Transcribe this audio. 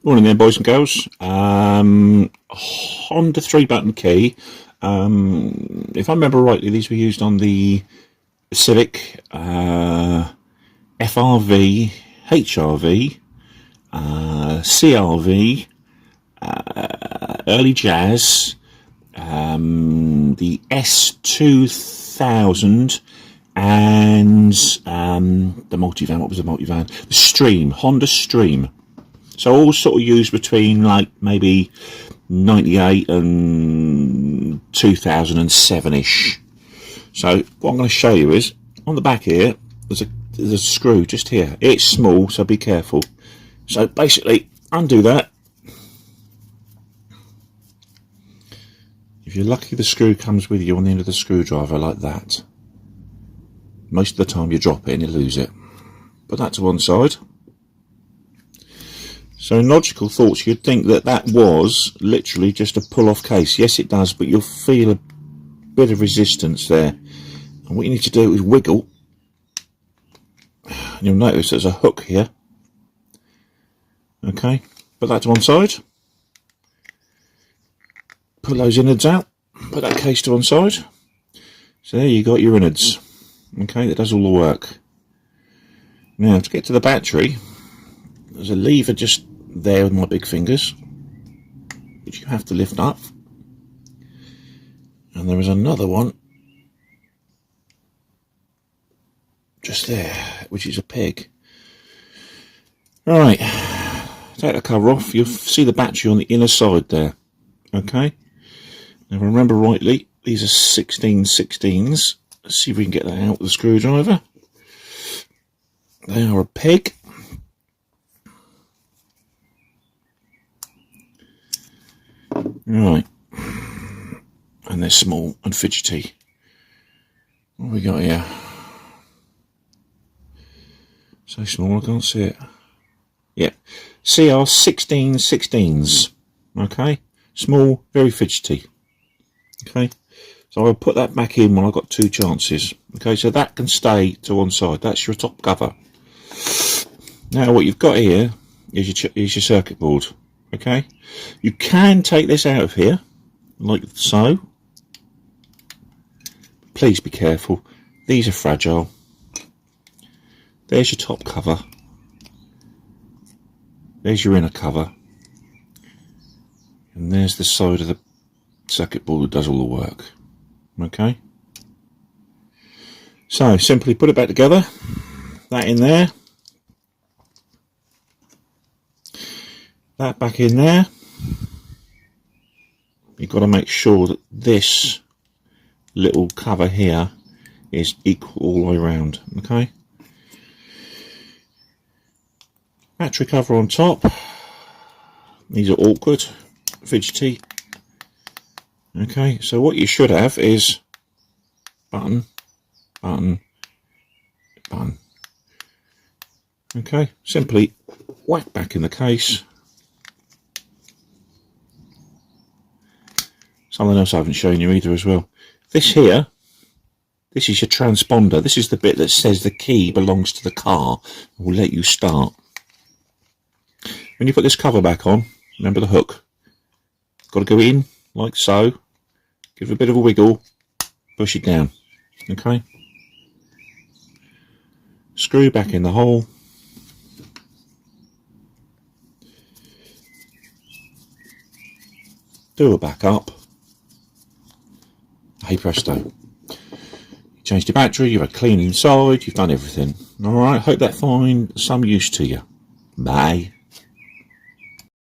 Morning there, boys and girls. Honda 3-button key. If I remember rightly, these were used on the Civic, FRV, HRV, CRV, early Jazz, the S2000, and the multivan. What was the multivan? The Stream, Honda Stream. So all sort of used between like maybe 98 and 2007-ish. So what I'm going to show you is on the back here there's a screw just here. It's small, so be careful. So basically undo that. If you're lucky, the screw comes with you on the end of the screwdriver like that. Most of the time you drop it and you lose it. Put that to one side. So in logical thoughts, you'd think that that was literally just a pull-off case. Yes, it does, but you'll feel a bit of resistance there. And what you need to do is wiggle. And you'll notice there's a hook here. Okay, put that to one side. Pull those innards out. Put that case to one side. So there you got your innards. Okay, that does all the work. Now, to get to the battery, there's a lever just there with my big fingers, which you have to lift up, and there is another one just there, which is a peg. Right, take the cover off. You'll see the battery on the inner side there. Okay, now if I remember rightly, these are 16/16s. Let's see if we can get that out with the screwdriver. They are a peg. Right, and they're small and fidgety. What have we got here? So small I can't see it. Yeah, CR 16/16s. Okay, small, very fidgety. Okay, so I'll put that back in when I've got two chances. Okay, so that can stay to one side. That's your top cover. Now what you've got here is your circuit board. Okay, you can take this out of here like so. Please be careful, these are fragile. There's your top cover, there's your inner cover, and there's the side of the circuit board that does all the work. Okay, so simply put it back together, that in there, that back in there. You've got to make sure that this little cover here is equal all the way around. Okay, battery cover on top. These are awkward, fidgety. Okay, so what you should have is button, button, button. Okay, simply whack back in the case. Something else I haven't shown you either as well. This here, this is your transponder. This is the bit that says the key belongs to the car and will let you start. When you put this cover back on, remember the hook. Got to go in like so. Give it a bit of a wiggle. Push it down. Okay. Screw back in the hole. Do a back up. Hey presto, you changed your battery, you've had clean inside, you've done everything. Alright, hope that finds some use to you. Bye.